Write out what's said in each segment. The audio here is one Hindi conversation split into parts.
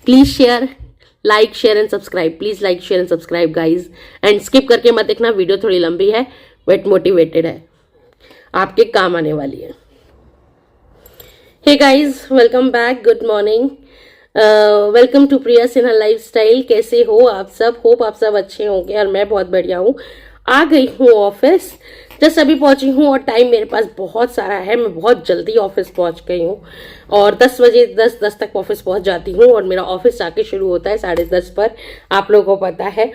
Please share, like, share and subscribe. Please like, share and subscribe guys. And skip करके मत देखना, वीडियो थोड़ी लंबी है बट मोटिवेटेड है, आपके काम आने वाली है। Hey guys, welcome back, good morning, welcome to Priya Sinha lifestyle. कैसे हो आप सब? होप आप सब अच्छे होंगे और मैं बहुत बढ़िया हूँ। आ गई हूँ ऑफिस, जस्ट अभी पहुंची हूँ और टाइम मेरे पास बहुत सारा है। मैं बहुत जल्दी ऑफिस पहुंच गई हूँ और 10 बजे 10 तक ऑफिस पहुंच जाती हूँ और मेरा ऑफिस जाके शुरू होता है 10:30 पर, आप लोगों को पता है।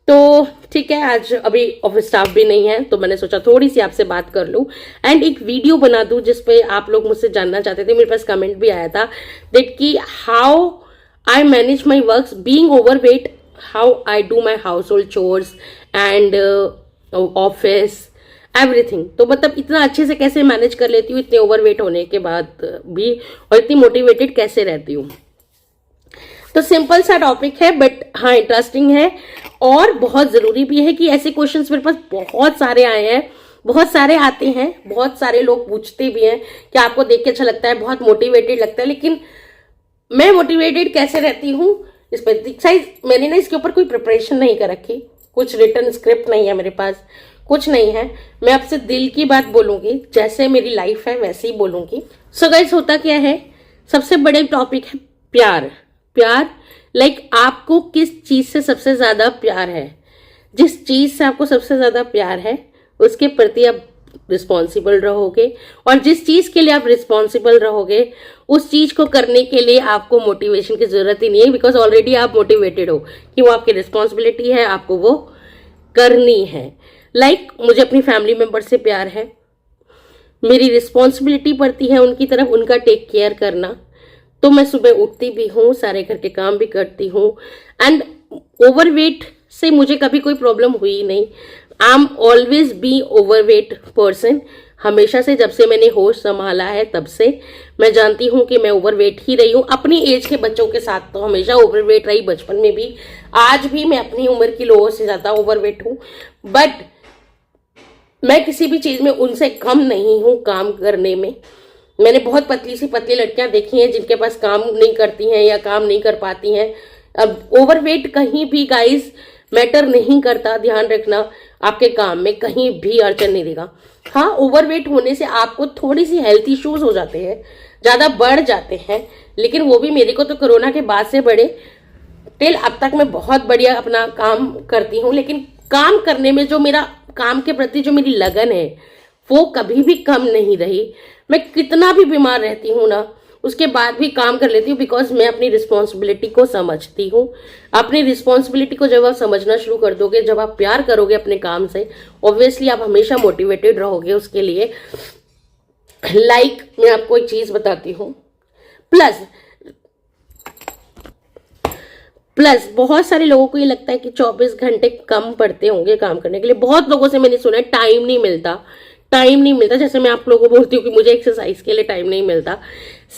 तो ठीक है, आज अभी ऑफिस स्टाफ भी नहीं है तो मैंने सोचा थोड़ी सी आपसे बात कर लूं एंड एक वीडियो बना दूं जिसपे आप लोग मुझसे जानना चाहते थे। मेरे पास कमेंट भी आया था दैट कि how I manage my work being overweight, how I do my house hold chores and office everything. तो मतलब इतना अच्छे से कैसे मैनेज कर लेती हूँ इतने ओवरवेट होने के बाद भी, और इतनी मोटिवेटेड कैसे रहती हूँ। तो सिंपल सा टॉपिक है बट हाँ इंटरेस्टिंग है और बहुत जरूरी भी है कि ऐसे क्वेश्चंस मेरे पास बहुत सारे आए हैं, बहुत सारे आते हैं, बहुत सारे लोग पूछते भी हैं कि आपको देख के अच्छा लगता है, बहुत मोटिवेटेड लगता है, लेकिन मैं मोटिवेटेड कैसे रहती हूँ इस पर मैंने ना इसके ऊपर कोई प्रिपरेशन नहीं कर रखी, कुछ रिटर्न स्क्रिप्ट नहीं है मेरे पास, कुछ नहीं है। मैं आपसे दिल की बात बोलूंगी, जैसे मेरी लाइफ है वैसे ही बोलूंगी। सो गाइस, होता क्या है, सबसे बड़े टॉपिक है प्यार। प्यार लाइक आपको किस चीज से सबसे ज्यादा प्यार है, जिस चीज से आपको सबसे ज्यादा प्यार है उसके प्रति आप रिस्पॉन्सिबल रहोगे, और जिस चीज के लिए आप रिस्पॉन्सिबल रहोगे उस चीज को करने के लिए आपको मोटिवेशन की जरूरत ही नहीं है, बिकॉज ऑलरेडी आप मोटिवेटेड हो कि वो आपकी रिस्पॉन्सिबिलिटी है, आपको वो करनी है। लाइक मुझे अपनी फैमिली मेंबर से प्यार है, मेरी रिस्पॉन्सिबिलिटी पड़ती है उनकी तरफ, उनका टेक केयर करना। तो मैं सुबह उठती भी हूँ, सारे घर के काम भी करती हूँ एंड ओवरवेट से मुझे कभी कोई प्रॉब्लम हुई नहीं। I am always be overweight person, हमेशा से, जब से मैंने होश संभाला है तब से मैं जानती हूँ कि मैं ओवरवेट ही रही हूँ। अपनी एज के बच्चों के साथ तो हमेशा ओवरवेट रही, बचपन में भी, आज भी मैं अपनी उम्र की लोगों से ज्यादा ओवरवेट हूँ, बट मैं किसी भी चीज में उनसे कम नहीं हूँ काम करने में। मैंने बहुत पतली सी पतली लड़कियां देखी हैं जिनके पास काम नहीं करती हैं या काम नहीं कर पाती हैं। अब ओवरवेट कहीं भी गाइस मैटर नहीं करता, ध्यान रखना, आपके काम में कहीं भी अड़चन नहीं देगा। हाँ, ओवरवेट होने से आपको थोड़ी सी हेल्थ इश्यूज हो जाते हैं, ज्यादा बढ़ जाते हैं, लेकिन वो भी मेरे को तो कोरोना के बाद से बढ़े, टिल अब तक मैं बहुत बढ़िया अपना काम करती हूँ। लेकिन काम करने में जो मेरा काम के प्रति जो मेरी लगन है वो कभी भी कम नहीं रही। मैं कितना भी बीमार रहती हूँ ना, उसके बाद भी काम कर लेती हूँ, बिकॉज मैं अपनी रिस्पॉन्सिबिलिटी को समझती हूँ। अपनी रिस्पॉन्सिबिलिटी को जब आप समझना शुरू कर दोगे, जब आप प्यार करोगे अपने काम से, ऑब्वियसली आप हमेशा मोटिवेटेड रहोगे उसके लिए। लाइक मैं आपको एक चीज बताती हूँ, प्लस बहुत सारे लोगों को ये लगता है कि 24 घंटे कम पड़ते होंगे काम करने के लिए। बहुत लोगों से मैंने सुना है टाइम नहीं मिलता, टाइम नहीं मिलता। जैसे मैं आप लोगों को बोलती हूँ कि मुझे एक्सरसाइज के लिए टाइम नहीं मिलता,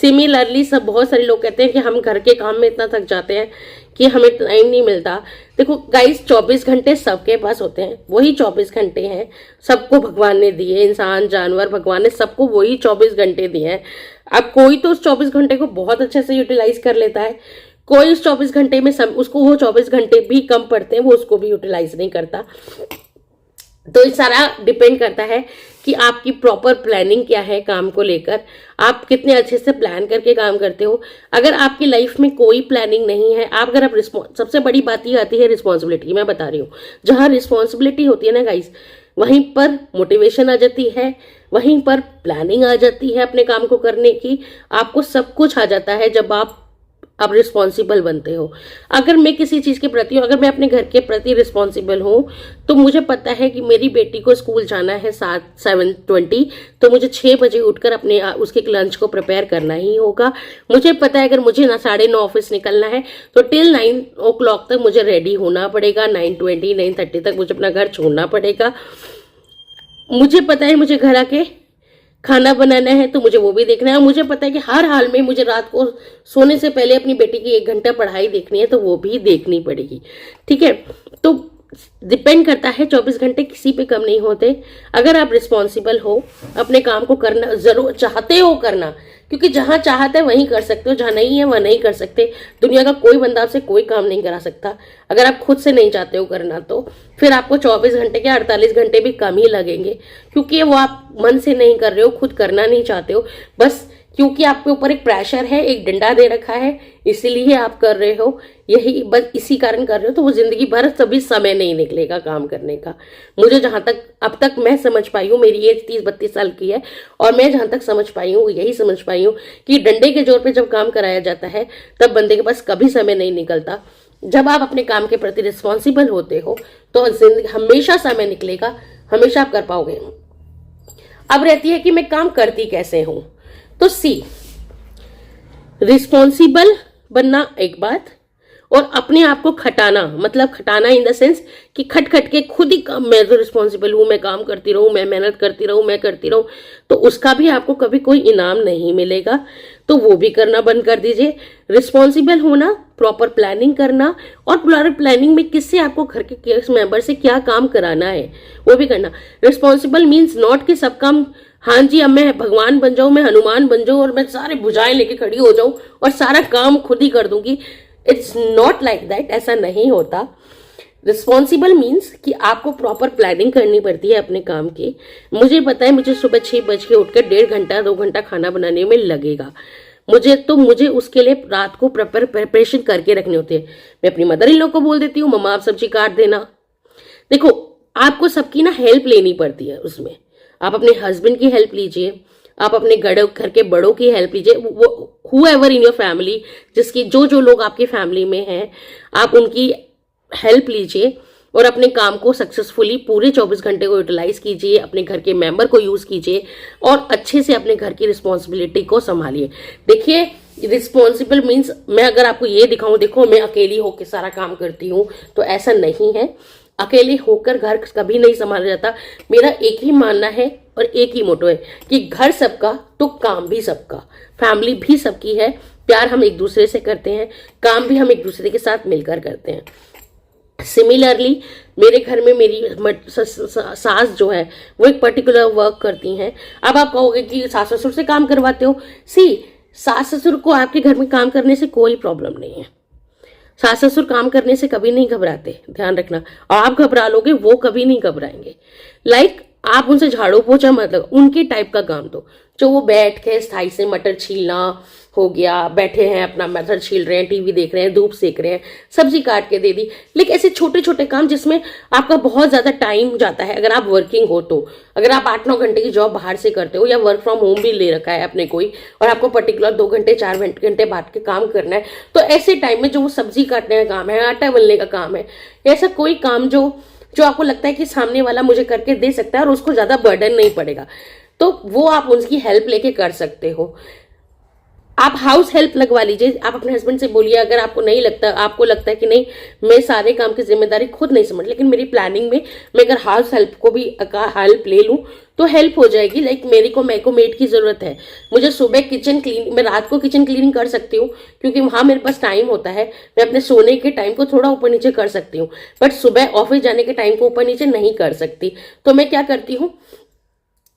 सिमिलरली सब बहुत सारे लोग कहते हैं कि हम घर के काम में इतना थक जाते हैं कि हमें टाइम नहीं मिलता। देखो गाइस, 24 घंटे सबके पास होते हैं, वही 24 घंटे हैं सबको भगवान ने दिए, इंसान जानवर भगवान ने सबको वही 24 घंटे दिए हैं। अब कोई तो उस 24 घंटे को बहुत अच्छे से यूटिलाइज कर लेता है, कोई उस 24 घंटे में उसको वो 24 घंटे भी कम पड़ते हैं, वो उसको भी यूटिलाइज नहीं करता। तो ये सारा डिपेंड करता है कि आपकी प्रॉपर प्लानिंग क्या है काम को लेकर, आप कितने अच्छे से प्लान करके काम करते हो। अगर आपकी लाइफ में कोई प्लानिंग नहीं है, आप अगर आप सबसे बड़ी बात ये आती है रिस्पॉन्सिबिलिटी, मैं बता रही हूँ, जहाँ रिस्पॉन्सिबिलिटी होती है ना गाइस, वहीं पर मोटिवेशन आ जाती है, वहीं पर प्लानिंग आ जाती है अपने काम को करने की, आपको सब कुछ आ जाता है जब आप रिस्पॉन्सिबल बनते हो। अगर मैं किसी चीज के प्रति हूँ, अगर मैं अपने घर के प्रति रिस्पॉन्सिबल हूँ, तो मुझे पता है कि मेरी बेटी को स्कूल जाना है 7:20, तो मुझे 6 बजे उठकर अपने उसके लंच को प्रिपेयर करना ही होगा। मुझे पता है अगर मुझे 9:30 ऑफिस निकलना है तो टिल 9 o'clock तक मुझे रेडी होना पड़ेगा, 9:20 9:30 तक मुझे अपना घर छोड़ना पड़ेगा। मुझे पता है मुझे घर आके खाना बनाना है तो मुझे वो भी देखना है, और मुझे पता है कि हर हाल में मुझे रात को सोने से पहले अपनी बेटी की 1 घंटा पढ़ाई देखनी है तो वो भी देखनी पड़ेगी। ठीक है, तो डिपेंड करता है, 24 घंटे किसी पे कम नहीं होते। अगर आप रिस्पॉन्सिबल हो, अपने काम को करना जरूर चाहते हो करना, क्योंकि जहां चाहते हैं वहीं कर सकते हो, जहां नहीं है वह नहीं कर सकते। दुनिया का कोई बंदा आपसे कोई काम नहीं करा सकता। अगर आप खुद से नहीं चाहते हो करना तो फिर आपको 24 घंटे के 48 घंटे भी कम ही लगेंगे, क्योंकि वो आप मन से नहीं कर रहे हो, खुद करना नहीं चाहते हो, बस क्योंकि आपके ऊपर एक प्रेशर है, एक डंडा दे रखा है, इसीलिए आप कर रहे हो। यही बस इसी कारण कर रहे हो, तो वो जिंदगी भर कभी समय नहीं निकलेगा काम करने का। मुझे जहां तक अब तक मैं समझ पाई हूँ, मेरी एज 30-32 साल की है, और मैं जहां तक समझ पाई हूँ यही समझ पाई हूँ कि डंडे के जोर पे जब काम कराया जाता है तब बंदे के पास कभी समय नहीं निकलता। जब आप अपने काम के प्रति रिस्पॉन्सिबल होते हो तो जिंदगी हमेशा समय निकलेगा, हमेशा आप कर पाओगे। अब रहती है कि मैं काम करती कैसे हूं, तो सी, रिस्पॉन्सिबल बनना एक बात, और अपने आप को खटाना, मतलब खटाना इन द सेंस कि खट खट के खुद ही काम, मैं तो रिस्पॉन्सिबल हूं, मैं काम करती रहूं, मैं मेहनत करती रहूं, मैं करती रहूं, तो उसका भी आपको कभी कोई इनाम नहीं मिलेगा, तो वो भी करना बंद कर दीजिए। रिस्पॉन्सिबल होना, प्रॉपर प्लानिंग करना, और प्रॉपर प्लानिंग में किससे आपको घर के किस मेंबर से क्या काम कराना है वो भी करना। रिस्पॉन्सिबल मीन्स नॉट कि सब काम, हाँ जी अब मैं भगवान बन जाऊं, मैं हनुमान बन जाऊं और मैं सारे भुजाएं लेके खड़ी हो जाऊं और सारा काम खुद ही कर दूंगी। इट्स नॉट लाइक दैट, ऐसा नहीं होता। रिस्पॉन्सिबल मीन्स कि आपको प्रॉपर प्लानिंग करनी पड़ती है अपने काम की। मुझे पता है मुझे सुबह 6 बज के उठकर 1.5 घंटा 2 घंटा खाना बनाने में लगेगा, मुझे उसके लिए रात को प्रिपरेशन करके रखनी होती है। मैं अपनी मदर इन लॉ को बोल देती हूँ, मम्मा आप सब्जी काट देना। देखो, आपको सबकी ना हेल्प लेनी पड़ती है उसमें। आप अपने हस्बैंड की हेल्प लीजिए, आप अपने घर के बड़ों की हेल्प लीजिए, वो हुएवर इन योर फैमिली, जिसकी जो लोग आपकी फैमिली में हैं, आप उनकी हेल्प लीजिए और अपने काम को सक्सेसफुली पूरे 24 घंटे को यूटिलाइज कीजिए, अपने घर के मेंबर को यूज कीजिए और अच्छे से अपने घर की रिस्पॉन्सिबिलिटी को संभालिए। देखिए, रिस्पॉन्सिबल मीन्स मैं अगर आपको ये दिखाऊं, देखो मैं अकेली होकर सारा काम करती हूँ, तो ऐसा नहीं है। अकेले होकर घर कभी नहीं संभाला जाता। मेरा एक ही मानना है और एक ही मोटो है कि घर सबका तो काम भी सबका, फैमिली भी सबकी है, प्यार हम एक दूसरे से करते हैं, काम भी हम एक दूसरे के साथ मिलकर करते हैं। सिमिलरली मेरे घर में मेरी सास जो है वो एक पर्टिकुलर वर्क करती हैं। अब आप कहोगे कि सास ससुर से काम करवाते हो, सास ससुर को आपके घर में काम करने से कोई प्रॉब्लम नहीं है। सास ससुर काम करने से कभी नहीं घबराते, ध्यान रखना। और आप घबरा लोगे, वो कभी नहीं घबराएंगे। आप उनसे झाड़ू पोछा मत लगाओ, उनके टाइप का काम दो, जो वो बैठ के स्थाई से मटर छीलना हो गया, बैठे हैं अपना मटर छील रहे हैं, टीवी देख रहे हैं, धूप सेक रहे हैं, सब्जी काट के दे दी। लेकिन ऐसे छोटे छोटे काम जिसमें आपका बहुत ज्यादा टाइम जाता है, अगर आप वर्किंग हो तो, अगर आप 8-9 घंटे की जॉब बाहर से करते हो या वर्क फ्रॉम होम भी ले रखा है अपने कोई, और आपको पर्टिकुलर 2 घंटे 4 घंटे बाद के काम करना है, तो ऐसे टाइम में जो वो सब्जी काटने का काम है, आटा बेलने का काम है, ऐसा कोई काम जो आपको लगता है कि सामने वाला मुझे करके दे सकता है और उसको ज्यादा बर्डन नहीं पड़ेगा, तो वो आप उसकी हेल्प लेके कर सकते हो। आप हाउस हेल्प लगवा लीजिए, आप अपने हस्बैंड से बोलिए, अगर आपको नहीं लगता, आपको लगता है कि नहीं मैं सारे काम की जिम्मेदारी खुद नहीं समझ, लेकिन मेरी प्लानिंग में मैं अगर हाउस हेल्प को भी हेल्प ले लूं तो हेल्प हो जाएगी। मेरे को मेड की जरूरत है, मुझे सुबह किचन क्लीन, मैं रात को किचन क्लीनिंग कर सकती हूँ क्योंकि वहां मेरे पास टाइम होता है, मैं अपने सोने के टाइम को थोड़ा ऊपर नीचे कर सकती हूँ, बट सुबह ऑफिस जाने के टाइम को ऊपर नीचे नहीं कर सकती। तो मैं क्या करती हूँ,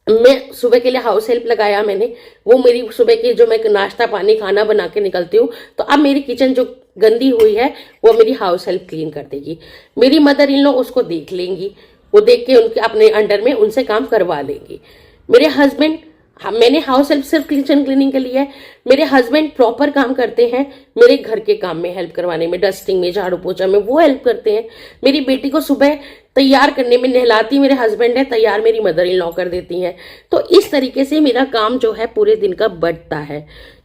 मैं सुबह के लिए हाउस हेल्प लगाया मैंने, वो मेरी सुबह की जो मैं नाश्ता पानी खाना बना के निकलती हूँ, तो अब मेरी किचन जो गंदी हुई है वो मेरी हाउस हेल्प क्लीन कर देगी। मेरी मदर इन लॉ उसको देख लेंगी, वो देख के उनके अपने अंडर में उनसे काम करवा लेंगी। मेरे हस्बैंड, मैंने हाउस हेल्प सिर्फ किचन क्लीनिंग के लिए है, मेरे हस्बैंड प्रॉपर काम करते हैं मेरे घर के काम में हेल्प करवाने में, डस्टिंग में, झाड़ू पोछा में वो हेल्प करते हैं। मेरी बेटी को सुबह तैयार करने में, नहलाती मेरे हस्बैंड है, तैयार मेरी मदर इन लॉ कर देती हैं। तो इस तरीके से मेरा काम जो है पूरे दिन का बढ़ता है।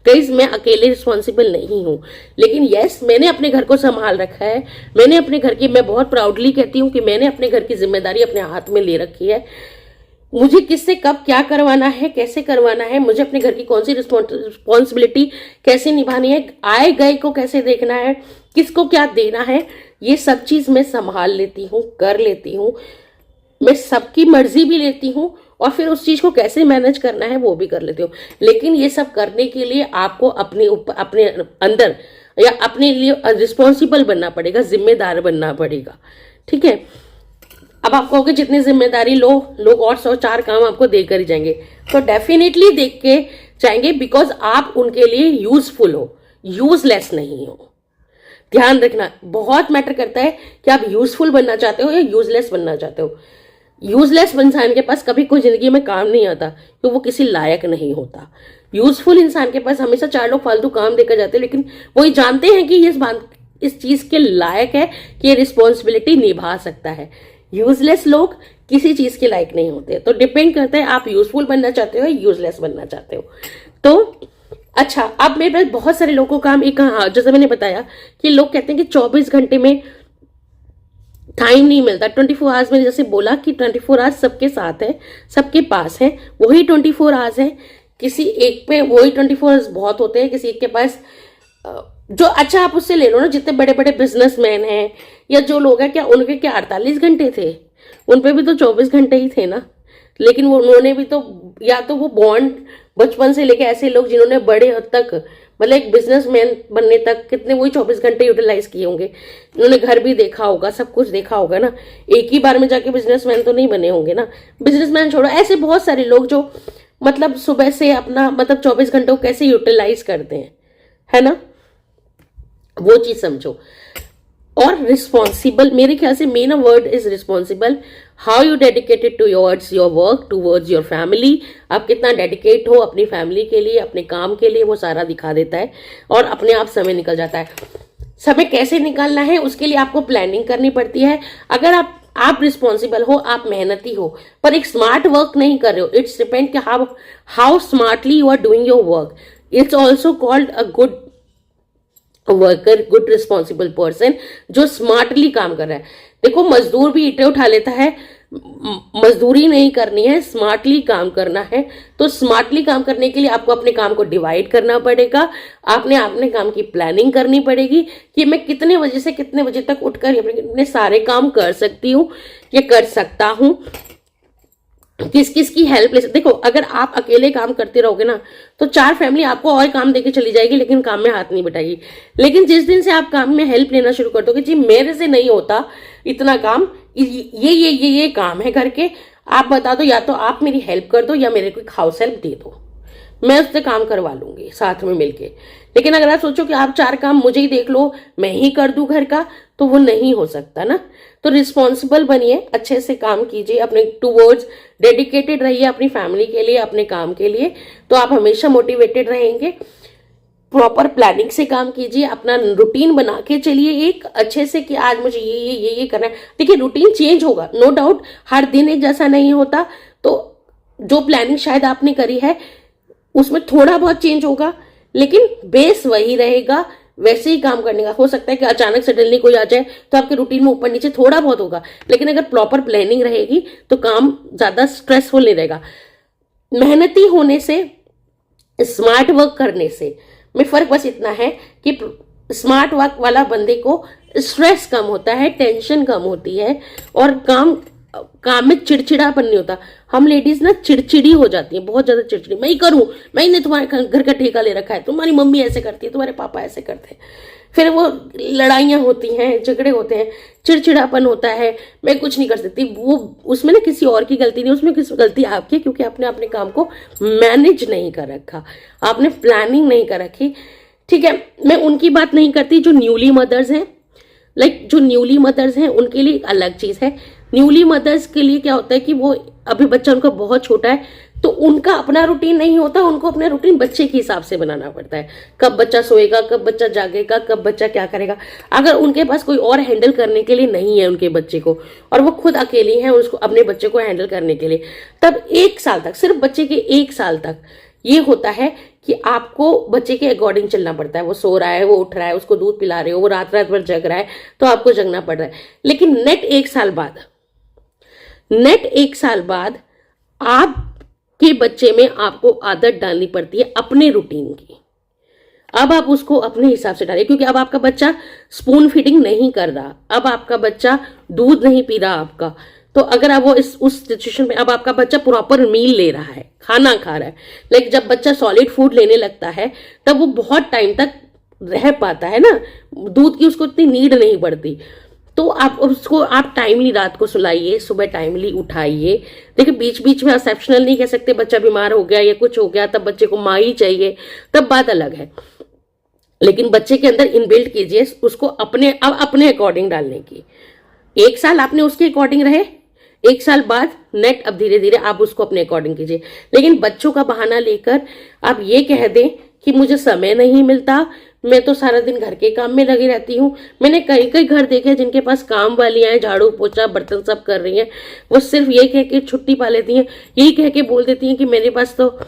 गाइस, मैं अकेले रिस्पॉन्सिबल नहीं हूँ, लेकिन यस मैंने अपने घर को संभाल रखा है, मैंने अपने घर की, मैं बहुत प्राउडली कहती हूँ कि मैंने अपने घर की जिम्मेदारी अपने हाथ में ले रखी है। मुझे किससे कब क्या करवाना है, कैसे करवाना है, मुझे अपने घर की कौन सी रिस्पॉन्सिबिलिटी कैसे निभानी है, आए गए को कैसे देखना है, किसको क्या देना है, ये सब चीज मैं संभाल लेती हूँ, कर लेती हूँ। मैं सबकी मर्जी भी लेती हूँ और फिर उस चीज को कैसे मैनेज करना है वो भी कर लेती हूँ। लेकिन ये सब करने के लिए आपको अपने ऊपर, अपने अंदर या अपने लिए रिस्पॉन्सिबल बनना पड़ेगा, जिम्मेदार बनना पड़ेगा। ठीक है। अब आप कहोगे जितनी जिम्मेदारी लो, लोग और 100-4 काम आपको देकर ही जाएंगे, तो डेफिनेटली देख के जाएंगे, बिकॉज आप उनके लिए यूजफुल हो, यूजलेस नहीं हो। ध्यान रखना, बहुत मैटर करता है कि आप यूजफुल बनना चाहते हो या यूजलेस बनना चाहते हो। यूजलेस इंसान के पास कभी कोई जिंदगी में काम नहीं आता, तो वो किसी लायक नहीं होता। यूजफुल इंसान के पास हमेशा 4 लोग फालतू काम देकर जाते हैं, लेकिन वो ही जानते हैं कि इस चीज के लायक है कि ये रिस्पॉन्सिबिलिटी निभा सकता है। यूजलेस लोग किसी चीज के लायक नहीं होते। तो डिपेंड करता है आप यूजफुल बनना चाहते हो या यूजलेस बनना चाहते हो। तो अच्छा, अब मेरे पास बहुत सारे लोगों को काम एक, हाँ जैसे मैंने बताया कि लोग कहते हैं कि 24 घंटे में टाइम नहीं मिलता। 24 आवर्स, मैंने जैसे बोला कि 24 आवर्स सबके साथ है, सबके पास है, वही 24 आवर्स है। किसी एक पे वही 24 आवर्स बहुत होते हैं, किसी एक के पास जो, अच्छा आप उससे ले लो ना, जितने बड़े बड़े बिजनेसमैन हैं या जो लोग हैं, क्या उनके क्या 48 घंटे थे? उन पे भी तो 24 घंटे ही थे ना। लेकिन वो उन्होंने भी तो, या तो वो बॉन्ड बचपन से लेके, ऐसे लोग जिन्होंने बड़े हद तक, मतलब एक बिजनेसमैन बनने तक कितने वही 24 घंटे यूटिलाइज किए होंगे। उन्होंने घर भी देखा होगा, सब कुछ देखा होगा ना। एक ही बार में जाके बिजनेसमैन तो नहीं बने होंगे ना। बिजनेसमैन छोड़ो, ऐसे बहुत सारे लोग जो मतलब सुबह से अपना मतलब 24 घंटों कैसे यूटिलाइज करते हैं, है ना, वो चीज समझो। और रिस्पॉन्सिबल, मेरे ख्याल से main word is responsible. How you dedicated towards your work, towards your family. आप कितना डेडिकेट हो अपनी फैमिली के लिए, अपने काम के लिए, वो सारा दिखा देता है और अपने आप समय निकल जाता है। समय कैसे निकालना है उसके लिए आपको प्लानिंग करनी पड़ती है। अगर आप रिस्पॉन्सिबल हो, आप मेहनती हो, पर एक स्मार्ट वर्क नहीं कर रहे हो, इट्स डिपेंड कि how smartly you are doing your work. It's also called a good worker, good responsible person, जो स्मार्टली काम कर रहा है। देखो, मजदूर भी ईंटें उठा लेता है, मजदूरी नहीं करनी है, स्मार्टली काम करना है। तो स्मार्टली काम करने के लिए आपको अपने काम को डिवाइड करना पड़ेगा। आपने अपने काम की प्लानिंग करनी पड़ेगी कि मैं कितने बजे से कितने बजे तक उठकर अपने सारे काम कर सकती हूँ या कर सकता हूँ। किस किस की हेल्प ले सकते। देखो, अगर आप अकेले काम करते रहोगे ना, तो 4 फैमिली आपको और काम देके चली जाएगी, लेकिन काम में हाथ नहीं बटाएगी। लेकिन जिस दिन से आप काम में हेल्प लेना शुरू कर दोगे, जी मेरे से नहीं होता इतना काम, ये काम है करके आप बता दो, या तो आप मेरी हेल्प कर दो या मेरे को हाउस हेल्प दे दो, मैं उससे काम करवा लूंगी साथ में मिलके। लेकिन अगर आप सोचो कि आप 4 काम मुझे ही देख लो, मैं ही कर दूं घर का, तो वो नहीं हो सकता ना। तो रिस्पॉन्सिबल बनिए, अच्छे से काम कीजिए, अपने टूवर्ड्स डेडिकेटेड रहिए अपनी फैमिली के लिए, अपने काम के लिए, तो आप हमेशा मोटिवेटेड रहेंगे। प्रॉपर प्लानिंग से काम कीजिए, अपना रूटीन बना के चलिए एक अच्छे से, कि आज मुझे ये करना है। देखिए, रूटीन चेंज होगा, नो डाउट, हर दिन एक जैसा नहीं होता। तो जो प्लानिंग शायद आपने करी है उसमें थोड़ा बहुत चेंज होगा, लेकिन बेस वही रहेगा, वैसे ही काम करने का। हो सकता है कि अचानक सडनली कोई आ जाए तो आपके रूटीन में ऊपर नीचे थोड़ा बहुत होगा, लेकिन अगर प्रॉपर प्लानिंग रहेगी तो काम ज्यादा स्ट्रेसफुल नहीं रहेगा। मेहनती होने से, स्मार्ट वर्क करने से में फर्क बस इतना है कि स्मार्ट वर्क वाला बंदे को स्ट्रेस कम होता है, टेंशन कम होती है, और काम में चिड़चिड़ापन नहीं होता। हम लेडीज ना चिड़चिड़ी हो जाती है, बहुत ज्यादा चिड़चिड़ी, मैं ही करूं, मैंने तुम्हारे घर का ठेका ले रखा है, तुम्हारी मम्मी ऐसे करती है, तुम्हारे पापा ऐसे करते हैं। फिर वो लड़ाइयाँ होती हैं, झगड़े होते हैं, चिड़चिड़ापन होता है, मैं कुछ नहीं कर सकती। वो उसमें ना किसी और की गलती नहीं, उसमें किसी गलती आपकी, क्योंकि आपने अपने काम को मैनेज नहीं कर रखा, आपने प्लानिंग नहीं कर रखी। ठीक है, मैं उनकी बात नहीं करती जो न्यूली मदर्स हैं। जो न्यूली मदर्स हैं उनके लिए अलग चीज है। न्यूली मदर्स के लिए क्या होता है कि वो अभी बच्चा उनका बहुत छोटा है, तो उनका अपना रूटीन नहीं होता, उनको अपना रूटीन बच्चे के हिसाब से बनाना पड़ता है। कब बच्चा सोएगा, कब बच्चा जागेगा, कब बच्चा क्या करेगा। अगर उनके पास कोई और हैंडल करने के लिए नहीं है उनके बच्चे को, और वो खुद अकेली हैं उसको अपने बच्चे को हैंडल करने के लिए, तब 1 साल तक, सिर्फ बच्चे के 1 साल तक ये होता है कि आपको बच्चे के अकॉर्डिंग चलना पड़ता है। वो सो रहा है, वो उठ रहा है, उसको दूध पिला रहे हो, वो रात रात भर जग रहा है, तो आपको जगना पड़ रहा है। लेकिन नेट 1 साल बाद आपके बच्चे में आपको आदत डालनी पड़ती है अपने रूटीन की। अब आप उसको अपने हिसाब से डालिए, क्योंकि अब आपका बच्चा स्पून फीडिंग नहीं कर रहा, अब आपका बच्चा दूध नहीं पी रहा आपका। तो अगर अब वो उस सिचुएशन में, अब आपका बच्चा प्रॉपर मील ले रहा है, खाना खा रहा है, लेकिन जब बच्चा सॉलिड फूड लेने लगता है तब वो बहुत टाइम तक रह पाता है ना, दूध की उसको इतनी नीड नहीं पड़ती। तो आप उसको आप टाइमली रात को सुलाइए, सुबह टाइमली उठाइए। देखिए बीच बीच में एक्सेप्शनल नहीं कह सकते, बच्चा बीमार हो गया या कुछ हो गया तब बच्चे को माँ ही चाहिए, तब बात अलग है। लेकिन बच्चे के अंदर इनबिल्ट कीजिए उसको अपने अकॉर्डिंग डालने की। 1 साल आपने उसके अकॉर्डिंग रहे, 1 साल बाद नेट अब धीरे धीरे आप उसको अपने अकॉर्डिंग कीजिए। लेकिन बच्चों का बहाना लेकर आप ये कह दें कि मुझे समय नहीं मिलता, मैं तो सारा दिन घर के काम में लगी रहती हूँ। मैंने कई कई घर देखे हैं जिनके पास काम वालियां हैं, झाड़ू पोछा बर्तन सब कर रही हैं, वो सिर्फ ये कह के छुट्टी पा लेती हैं, यही कह के बोल देती हैं कि मेरे पास तो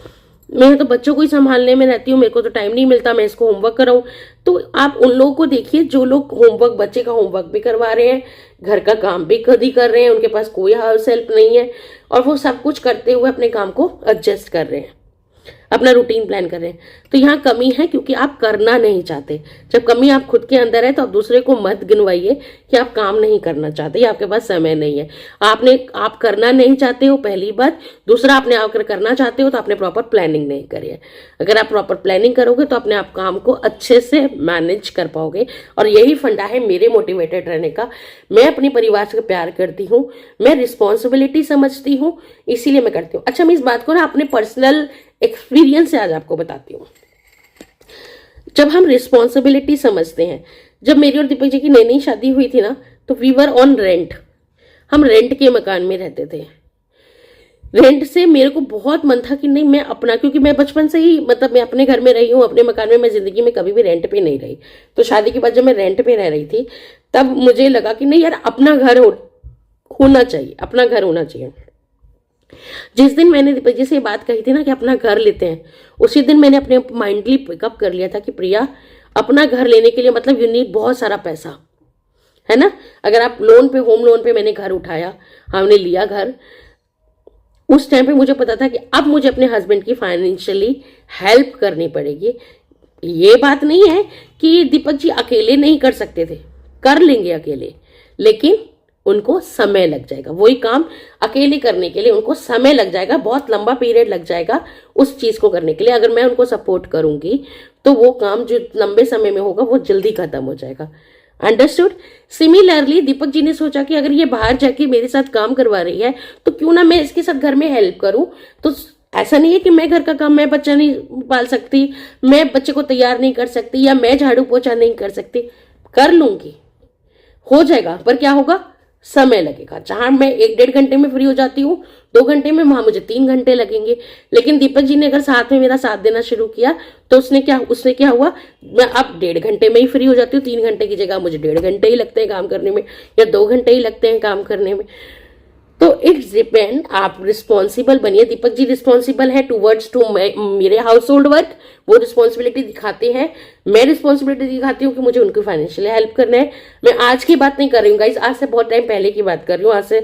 मैं तो बच्चों को ही संभालने में रहती हूँ, मेरे को तो टाइम नहीं मिलता, मैं इसको होमवर्क कराऊं। तो आप उन लोगों को देखिए जो लोग होमवर्क, बच्चे का होमवर्क भी करवा रहे हैं, घर का काम भी खुद ही कर रहे हैं, उनके पास कोई हाउस हेल्प नहीं है, और वो सब कुछ करते हुए अपने काम को एडजस्ट कर रहे हैं, अपना रूटीन प्लान कर रहे हैं। तो यहाँ कमी है क्योंकि आप करना नहीं चाहते। जब कमी आप खुद के अंदर है तो आप दूसरे को मत गिनवाइए कि आप काम नहीं करना चाहते या आपके पास समय नहीं है। आप करना नहीं चाहते हो, पहली बात। दूसरा, आपने अगर करना चाहते हो तो आपने प्रॉपर प्लानिंग नहीं करी है। अगर आप प्रॉपर प्लानिंग करोगे तो अपने आप काम को अच्छे से मैनेज कर पाओगे। और यही फंडा है मेरे मोटिवेटेड रहने का। मैं अपने परिवार से प्यार करती हूँ, मैं रिस्पॉन्सिबिलिटी समझती हूँ, इसीलिए मैं करती हूँ। अच्छा, मैं इस बात को ना अपने पर्सनल एक्सपीरियंस से आज आपको बताती हूँ। जब हम रिस्पॉन्सिबिलिटी समझते हैं, जब मेरी और दीपक जी की नई नई शादी हुई थी ना, तो वी वर ऑन रेंट। हम रेंट के मकान में रहते थे। रेंट से मेरे को बहुत मन था कि नहीं, मैं अपना, क्योंकि मैं बचपन से ही मतलब मैं अपने घर में रही हूँ, अपने मकान में, मैं जिंदगी में कभी भी रेंट पे नहीं रही। तो शादी के बाद जब मैं रेंट पे रह रही थी तब मुझे लगा कि नहीं यार, अपना घर होना चाहिए, अपना घर होना चाहिए। जिस दिन मैंने दीपक जी से ये बात कही थी ना कि अपना घर लेते हैं, उसी दिन मैंने अपने माइंडली पिकअप कर लिया था कि प्रिया, अपना घर लेने के लिए मतलब यू नीड बहुत सारा पैसा, है ना। अगर आप लोन पे, होम लोन पे मैंने घर उठाया, हमने लिया घर, उस टाइम पे मुझे पता था कि अब मुझे अपने हस्बैंड की फाइनेंशियली हेल्प करनी पड़ेगी। ये बात नहीं है कि दीपक जी अकेले नहीं कर सकते थे, कर लेंगे अकेले, लेकिन उनको समय लग जाएगा। वही काम अकेले करने के लिए उनको समय लग जाएगा, बहुत लंबा पीरियड लग जाएगा उस चीज को करने के लिए। अगर मैं उनको सपोर्ट करूंगी तो वो काम जो लंबे समय में होगा वो जल्दी खत्म हो जाएगा। अंडरस्टूड। सिमिलरली दीपक जी ने सोचा कि अगर ये बाहर जाके मेरे साथ काम करवा रही है तो क्यों ना मैं इसके साथ घर में हेल्प करूं। तो ऐसा नहीं है कि मैं घर का काम, मैं बच्चा नहीं पाल सकती, मैं बच्चे को तैयार नहीं कर सकती, या मैं झाड़ू पोछा नहीं कर सकती, कर लूंगी, हो जाएगा। पर क्या होगा, समय लगेगा। जहां मैं 1-1.5 घंटे में फ्री हो जाती हूँ 2 घंटे में, वहां मुझे 3 घंटे लगेंगे। लेकिन दीपक जी ने अगर साथ में मेरा साथ देना शुरू किया तो उसने क्या हुआ, मैं अब 1.5 घंटे में ही फ्री हो जाती हूँ। 3 घंटे की जगह मुझे 1.5 घंटे ही लगते हैं काम करने में, या 2 घंटे ही लगते हैं काम करने में। तो इट्स डिपेंड, आप रिस्पॉन्सिबल बनिए। दीपक जी रिस्पॉन्सिबल है टूवर्ड्स टू मेरे हाउस होल्ड वर्क, वो रिस्पॉन्सिबिलिटी दिखाते हैं। मैं रिस्पॉन्सिबिलिटी दिखाती हूँ कि मुझे उनकी फाइनेंशियली हेल्प करना है। मैं आज की बात नहीं कर रही हूँ गाइस, आज से बहुत टाइम पहले की बात कर रही हूँ। आज से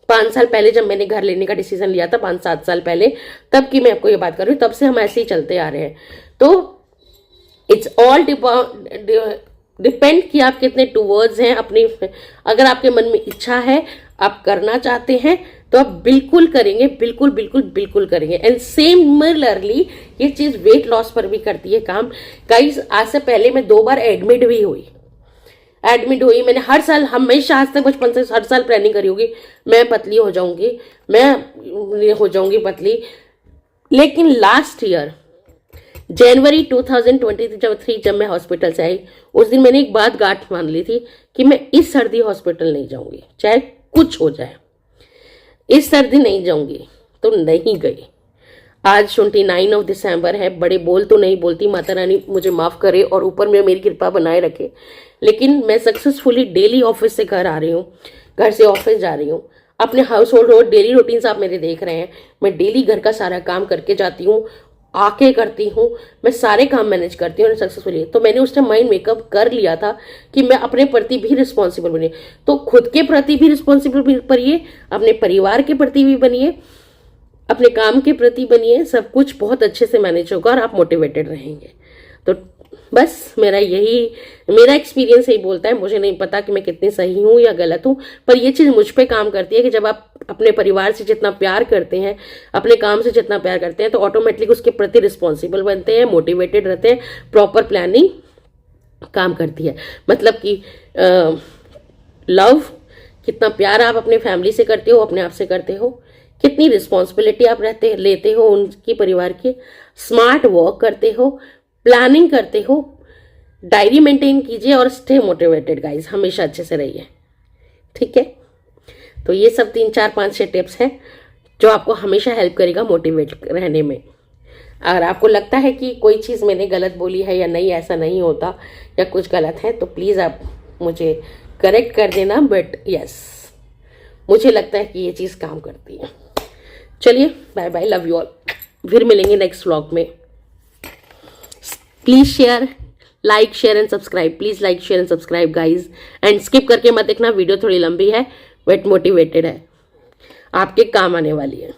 5 साल पहले जब मैंने घर लेने का डिसीजन लिया था, 5-7 साल पहले, तब की मैं आपको ये बात कर रही हूँ। तब से हम ऐसे ही चलते आ रहे हैं। तो इट्स ऑल डिपेंड कि आप कितने टूवर्ड्स हैं अपनी। अगर आपके मन में इच्छा है, आप करना चाहते हैं, तो आप बिल्कुल करेंगे, बिल्कुल बिल्कुल बिल्कुल करेंगे। एंड सिमिलरली ये चीज वेट लॉस पर भी करती है काम। गाइस, आज से पहले मैं 2 बार एडमिट हुई। मैंने हर साल, हमेशा आज तक बचपन से हर साल प्लानिंग करी होगी, मैं पतली हो जाऊंगी, मैं हो जाऊंगी पतली। लेकिन लास्ट ईयर जनवरी 2023 जब मैं हॉस्पिटल से आई, उस दिन मैंने एक बात गांठ मान ली थी कि मैं इस सर्दी हॉस्पिटल नहीं जाऊंगी, चाहे कुछ हो जाए, इस सर्दी नहीं जाऊंगी। तो नहीं गई। आज 29 दिसंबर है। बड़े बोल तो नहीं बोलती, माता रानी मुझे माफ करे और ऊपर में मेरी कृपा बनाए रखे। लेकिन मैं सक्सेसफुली डेली ऑफिस से घर आ रही हूँ, घर से ऑफिस जा रही हूँ। अपने हाउस होल्ड और डेली रूटीन्स आप मेरे देख रहे हैं। मैं डेली घर का सारा काम करके जाती हूँ, आके करती हूँ, मैं सारे काम मैनेज करती हूँ सक्सेसफुली। तो मैंने उस टाइम माइंड मेकअप कर लिया था कि मैं अपने प्रति भी रिस्पॉन्सिबल बनिए। तो खुद के प्रति भी रिस्पॉन्सिबल बनिए, अपने परिवार के प्रति भी बनिए, अपने काम के प्रति बनिए। सब कुछ बहुत अच्छे से मैनेज होगा और आप मोटिवेटेड रहेंगे। तो बस मेरा एक्सपीरियंस यही बोलता है। मुझे नहीं पता कि मैं कितनी सही हूँ या गलत हूँ, पर ये चीज़ मुझ पे काम करती है कि जब आप अपने परिवार से जितना प्यार करते हैं, अपने काम से जितना प्यार करते हैं, तो ऑटोमेटिकली उसके प्रति रिस्पॉन्सिबल बनते हैं, मोटिवेटेड रहते हैं। प्रॉपर प्लानिंग काम करती है। मतलब कि लव, कितना प्यार आप अपने फैमिली से करते हो, अपने आप से करते हो, कितनी रिस्पॉन्सिबिलिटी आप लेते हो उनकी परिवार की, स्मार्ट वर्क करते हो, प्लानिंग करते हो, डायरी मेंटेन कीजिए और स्टे मोटिवेटेड गाइज, हमेशा अच्छे से रहिए। ठीक है, तो ये सब 3 4 5 6 टिप्स हैं जो आपको हमेशा हेल्प करेगा मोटिवेट रहने में। अगर आपको लगता है कि कोई चीज़ मैंने गलत बोली है या नहीं, ऐसा नहीं होता या कुछ गलत है, तो प्लीज़ आप मुझे करेक्ट कर देना। बट यस, मुझे लगता है कि ये चीज़ काम करती है। चलिए, bye bye, love you all. फिर मिलेंगे नेक्स्ट व्लॉग में। Please share, like share and subscribe, please like share and subscribe guys, and skip करके मत देखना, वीडियो थोड़ी लंबी है बट मोटिवेटेड है, आपके काम आने वाली है।